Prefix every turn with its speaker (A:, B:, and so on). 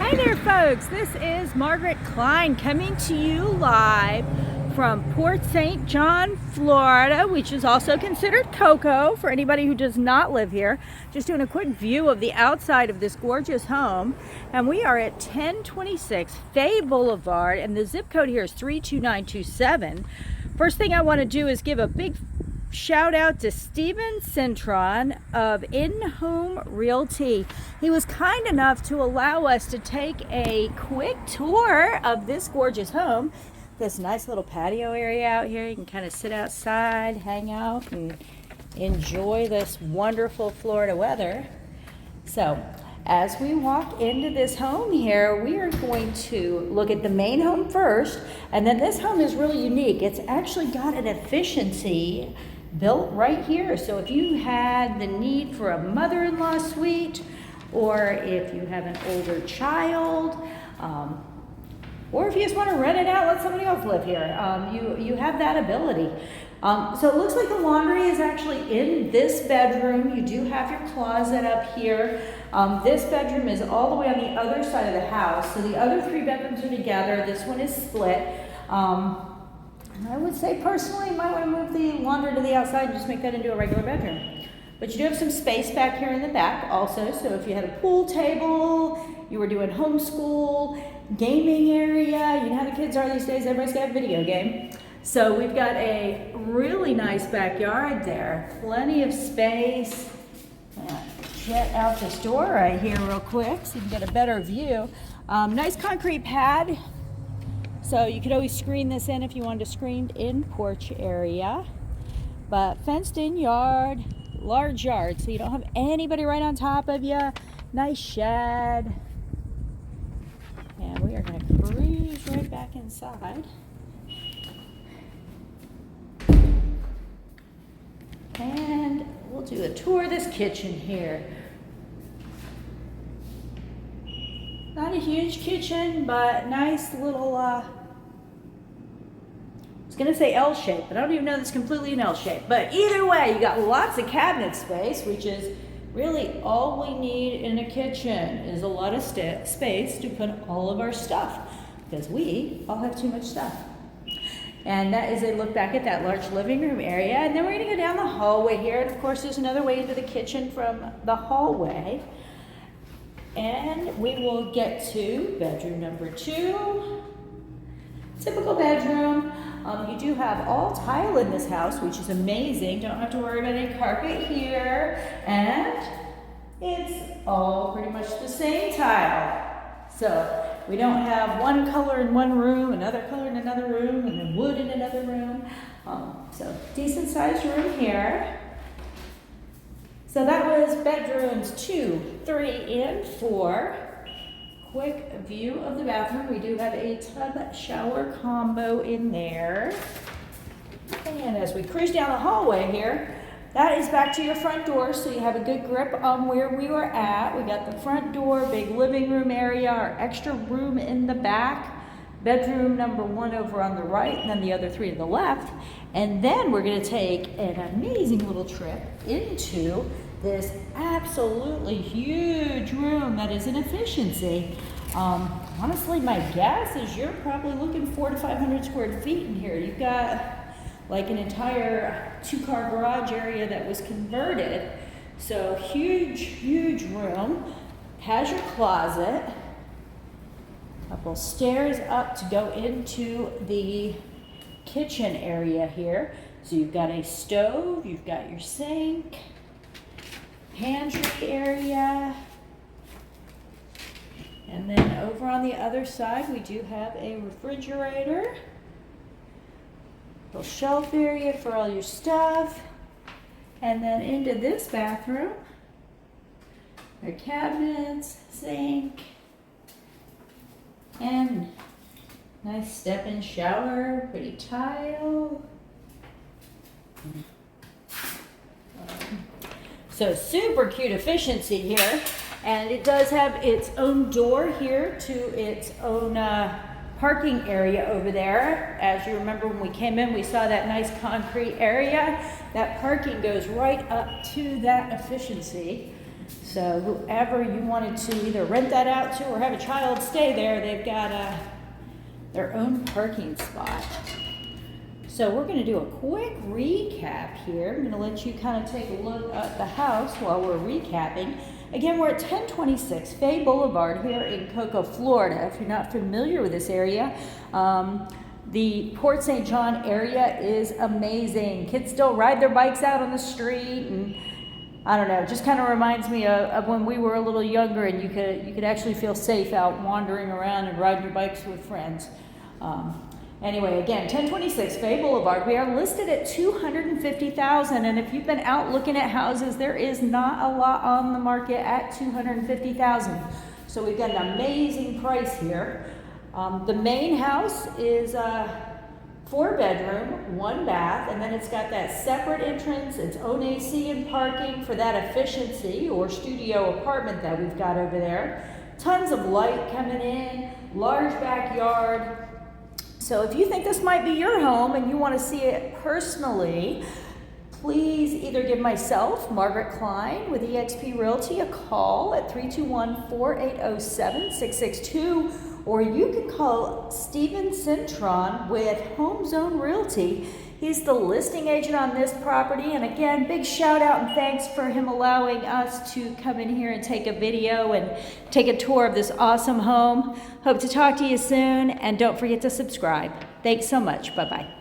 A: Hey there folks, this is Margaret Klein coming to you live from Port St. John, Florida, which is also considered Cocoa for anybody who does not live here. Just doing a quick view of the outside of this gorgeous home. And we are at 1026 Fay Boulevard and the zip code here is 32927. First thing I want to do is give a big shout out to Steven Cintron of In-Home Realty. He was kind enough to allow us to take a quick tour of this gorgeous home. This nice little patio area out here. You can kind of sit outside, hang out, and enjoy this wonderful Florida weather. So as we walk into this home here, we are going to look at the main home first, and then this home is really unique. It's actually got an efficiency built right here. So if you had the need for a mother-in-law suite, or if you have an older child, or if you just want to rent it out, let somebody else live here, you have that ability. So it looks like the laundry is actually in this bedroom. You do have your closet up here. This bedroom is all the way on the other side of the house. So the other three bedrooms are together. This one is split. And I would say personally, you might want to move the laundry to the outside and just make that into a regular bedroom. But you do have some space back here in the back also. So if you had a pool table, you were doing homeschool, gaming area, you know how the kids are these days, everybody's got a video game. So we've got a really nice backyard there, plenty of space. Jet out this door right here real quick so you can get a better view. Nice concrete pad. So you could always screen this in if you wanted a screened in porch area. But fenced in yard, large yard, so you don't have anybody right on top of you. Nice shed. And we are going to cruise right back inside. And we'll do a tour of this kitchen here. Not a huge kitchen, but nice little, I was going to say L shape, but I don't even know that's completely an L shape. But either way, you got lots of cabinet space, which is really all we need in a kitchen is a lot of space to put all of our stuff, because we all have too much stuff. And that is a look back at that large living room area. And then we're going to go down the hallway here. And of course, there's another way into the kitchen from the hallway. And we will get to bedroom number 2. Typical bedroom. You do have all tile in this house, which is amazing. Don't have to worry about any carpet here. And it's all pretty much the same tile. So we don't have one color in one room, another color in another room, and then wood in another room. So decent sized room here. So that was bedrooms 2, 3, and 4. Quick view of the bathroom. We do have a tub shower combo in there. And as we cruise down the hallway here, that is back to your front door, so you have a good grip on where we were at. We got the front door, big living room area, our extra room in the back, bedroom number 1 over on the right, and then the other 3 to the left. And then we're going to take an amazing little trip into this absolutely huge room that is an efficiency. Honestly, my guess is you're probably looking 400 to 500 square feet in here. You've got like an entire 2-car garage area that was converted. So huge, huge room. Has your closet. Couple stairs up to go into the kitchen area here. So you've got a stove, you've got your sink, pantry area. And then over on the other side, we do have a refrigerator. Little shelf area for all your stuff. And then into this bathroom, our cabinets, sink, and nice step-in shower, pretty tile. So super cute efficiency here. And it does have its own door here to its own parking area over there. As you remember when we came in, we saw that nice concrete area. That parking goes right up to that efficiency. So whoever you wanted to either rent that out to or have a child stay there, they've got their own parking spot. So we're going to do a quick recap here. I'm going to let you kind of take a look at the house while we're recapping. Again, we're at 1026 Fay Boulevard here in Cocoa, Florida. If you're not familiar with this area, the Port St. John area is amazing. Kids still ride their bikes out on the street, and I don't know, it just kind of reminds me of when we were a little younger and you could actually feel safe out wandering around and riding your bikes with friends. Anyway, again, 1026 Fay Boulevard. We are listed at $250,000, and if you've been out looking at houses, there is not a lot on the market at $250,000. So we've got an amazing price here. The main house is 4-bedroom, 1 bath, and then it's got that separate entrance, its own AC and parking for that efficiency or studio apartment that we've got over there. Tons of light coming in, large backyard. So if you think this might be your home and you want to see it personally, please either give myself, Margaret Klein with eXp Realty, a call at 321-480-7662, or you can call Steven Cintron with Home Zone Realty. He's the listing agent on this property, and again, big shout out and thanks for him allowing us to come in here and take a video and take a tour of this awesome home. Hope to talk to you soon, and don't forget to subscribe. Thanks so much. Bye-bye.